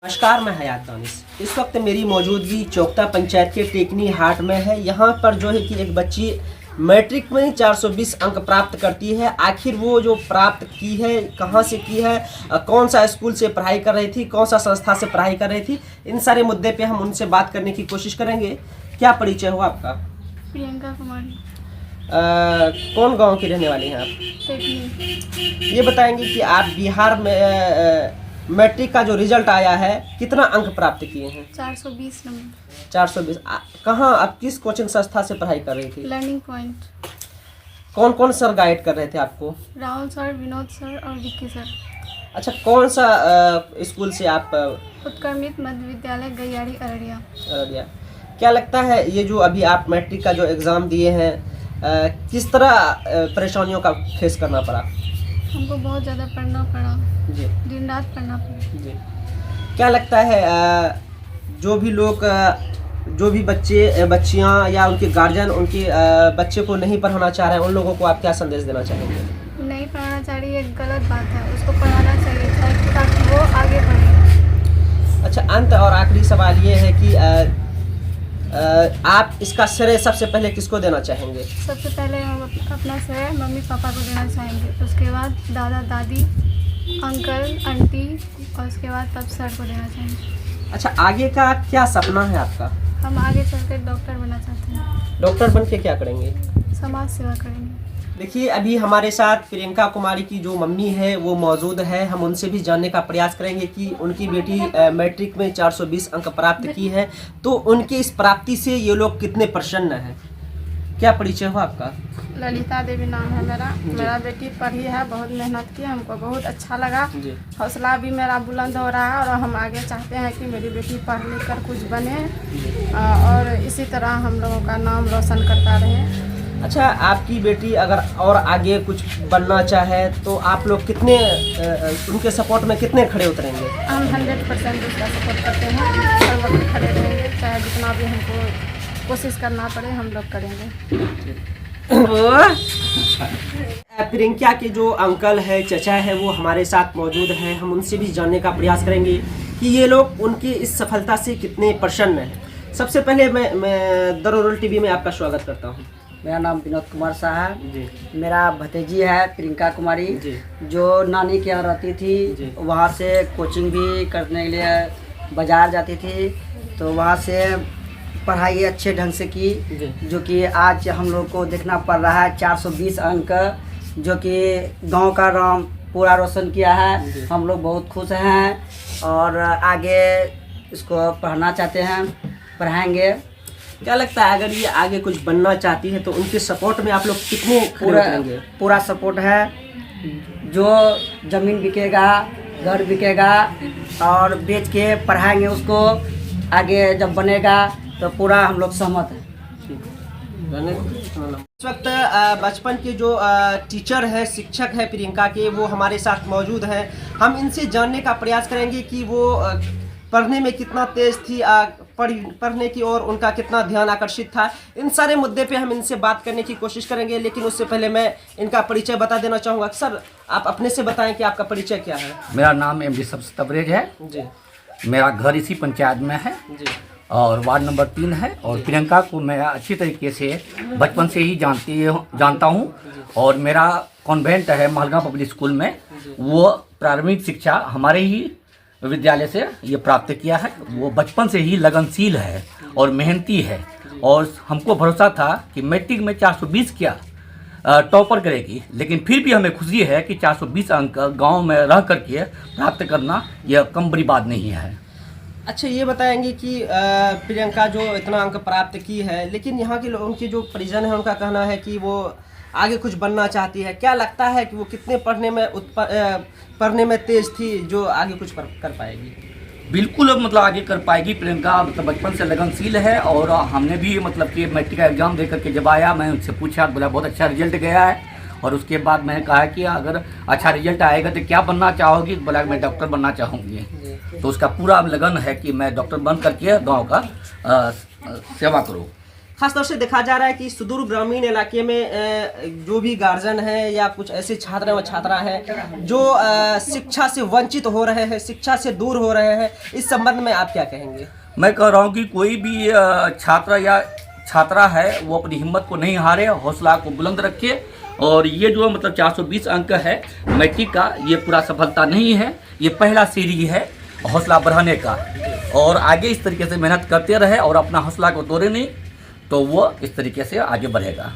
नमस्कार, मैं हयात दानिश। इस वक्त मेरी मौजूदगी चौकता पंचायत के टेकनी हाट में है। यहाँ पर जो है कि एक बच्ची मैट्रिक में 420 अंक प्राप्त करती है। आखिर वो जो प्राप्त की है, कहाँ से की है, कौन सा स्कूल से पढ़ाई कर रही थी, कौन सा संस्था से पढ़ाई कर रही थी, इन सारे मुद्दे पे हम उनसे बात करने की कोशिश करेंगे। क्या परिचय हुआ आपका? प्रियंका कुमारी। कौन गांव की रहने वाली हैं आप? टेकनी। ये बताएंगे कि आप बिहार में मैट्रिक का जो रिजल्ट आया है, कितना अंक प्राप्त किए हैं? 420 नंबर। 420। कहाँ, आप किस कोचिंग संस्था से पढ़ाई कर रही थी? Learning point. कौन कौन सर गाइड कर रहे थे आपको? राहुल सर, विनोद सर और विक्की सर। अच्छा, कौन सा स्कूल से आप? उत्क्रमित मध्य विद्यालय गैयारी अररिया। अररिया। क्या लगता है ये जो अभी आप मैट्रिक का जो एग्ज़ाम दिए हैं, किस तरह परेशानियों का फेस करना पड़ा? हमको बहुत ज़्यादा पढ़ना पड़ा जी दिन रात पढ़ना पड़ा। जी। क्या लगता है जो भी लोग, जो भी बच्चे बच्चियां या उनके गार्जियन उनके बच्चे को नहीं पढ़ाना चाह रहे हैं, उन लोगों को आप क्या संदेश देना चाहेंगे? नहीं पढ़ाना चाह रही, एक गलत बात है। उसको पढ़ाना चाहिए ताकि वो आगे बढ़े। अच्छा, अंत और आखिरी सवाल ये है कि आप इसका श्रेय सबसे पहले किसको देना चाहेंगे? सबसे पहले हम अपना श्रेय मम्मी पापा को देना चाहेंगे, उसके बाद दादा दादी, अंकल आंटी, और उसके बाद तब सर को देना चाहेंगे। अच्छा, आगे का क्या सपना है आपका? हम आगे चलकर डॉक्टर बनना चाहते हैं। डॉक्टर बन के क्या करेंगे? समाज सेवा करेंगे। देखिए, अभी हमारे साथ प्रियंका कुमारी की जो मम्मी है वो मौजूद है। हम उनसे भी जानने का प्रयास करेंगे कि उनकी बेटी मैट्रिक में 420 अंक प्राप्त की है, तो उनकी इस प्राप्ति से ये लोग कितने प्रसन्न हैं। क्या परिचय हो आपका? ललिता देवी नाम है मेरा बेटी पढ़ी है, बहुत मेहनत की, हमको बहुत अच्छा लगा। हौसला भी मेरा बुलंद हो रहा है और हम आगे चाहते हैं कि मेरी बेटी पढ़ लिख कर कुछ बने और इसी तरह हम लोगों का नाम रोशन करता रहे। अच्छा, आपकी बेटी अगर और आगे कुछ बनना चाहे तो आप लोग कितने उनके सपोर्ट में कितने खड़े उतरेंगे? हम 100% उसका सपोर्ट करते हैं, हर वक्त खड़े रहेंगे, चाहे जितना भी हमको कोशिश करना पड़े हम लोग करेंगे। प्रियंका के जो अंकल है, चचा है, वो हमारे साथ मौजूद हैं। हम उनसे भी जानने का प्रयास करेंगे कि ये लोग उनकी इस सफलता से कितने प्रसन्न हैं। सबसे पहले मैं दरोरल टीवी में आपका स्वागत करता हूँ। मेरा नाम विनोद कुमार शाह है जी। मेरा भतीजी है प्रियंका कुमारी जी। जो नानी के यहाँ रहती जी। थी, वहाँ से कोचिंग भी करने के लिए बाज़ार जाती थी, तो वहाँ से पढ़ाई अच्छे ढंग से की, जो कि आज हम लोग को देखना पड़ रहा है 420 अंक, जो कि गांव का नाम पूरा रोशन किया है। हम लोग बहुत खुश हैं और आगे इसको पढ़ना चाहते हैं, पढ़ाएंगे। क्या लगता है अगर ये आगे कुछ बनना चाहती है तो उनके सपोर्ट में आप लोग कितने खड़े उतरेंगे? पूरा सपोर्ट है। जो ज़मीन बिकेगा, घर बिकेगा और बेच के पढ़ाएंगे उसको, आगे जब बनेगा तो पूरा हम लोग सहमत हैं। इस वक्त बचपन के जो टीचर है, शिक्षक है प्रियंका के, वो हमारे साथ मौजूद हैं। हम इनसे जानने का प्रयास करेंगे कि वो पढ़ने में कितना तेज थी, पढ़ने की ओर उनका कितना ध्यान आकर्षित था। इन सारे मुद्दे पे हम इनसे बात करने की कोशिश करेंगे, लेकिन उससे पहले मैं इनका परिचय बता देना चाहूँगा। सर, आप अपने से बताएं कि आपका परिचय क्या है? मेरा नाम एमडी शब्स तबरेज है जी। मेरा घर इसी पंचायत में है जी। और वार्ड नंबर 3 है। और प्रियंका को मैं अच्छी तरीके से बचपन से ही जानता हूँ और मेरा कॉन्वेंट है महलगा पब्लिक स्कूल में, वो प्रारंभिक शिक्षा हमारे ही विद्यालय से ये प्राप्त किया है। वो बचपन से ही लगनशील है और मेहनती है और हमको भरोसा था कि मैट्रिक में 420 क्या टॉपर करेगी, लेकिन फिर भी हमें खुशी है कि 420 अंक गांव में रह करके प्राप्त करना यह कम बड़ी बात नहीं है। अच्छा, ये बताएंगे कि प्रियंका जो इतना अंक प्राप्त की है, लेकिन यहाँ के लोगों की जो परिजन है उनका कहना है कि वो आगे कुछ बनना चाहती है। क्या लगता है कि वो कितने पढ़ने में तेज थी, जो आगे कुछ कर पाएगी? बिल्कुल, मतलब आगे कर पाएगी प्रियंका। मतलब बचपन से लगनशील है और हमने भी मतलब कि मैट्रिक का एग्ज़ाम दे करके जब आया, मैं उससे पूछा, बोला बहुत अच्छा रिजल्ट गया है। और उसके बाद मैंने कहा कि अगर अच्छा रिजल्ट आएगा तो क्या बनना चाहोगी? बोला मैं डॉक्टर बनना चाहूँगी। तो उसका पूरा लगन है कि मैं डॉक्टर बन करके गाँव का सेवा करूँ। खासतौर से देखा जा रहा है कि सुदूर ग्रामीण इलाके में जो भी गार्जियन हैं या कुछ ऐसे छात्र व छात्रा हैं जो शिक्षा से वंचित हो रहे हैं, शिक्षा से दूर हो रहे हैं, इस संबंध में आप क्या कहेंगे? मैं कह रहा हूँ कि कोई भी छात्र या छात्रा है वो अपनी हिम्मत को नहीं हारे, हौसला को बुलंद रखे। और ये जो मतलब 420 अंक है मैट्रिक का, ये पूरा सफलता नहीं है, ये पहला सीढ़ी है हौसला बढ़ाने का। और आगे इस तरीके से मेहनत करते रहे और अपना हौसला को तोड़े नहीं, तो वो इस तरीके से आगे बढ़ेगा।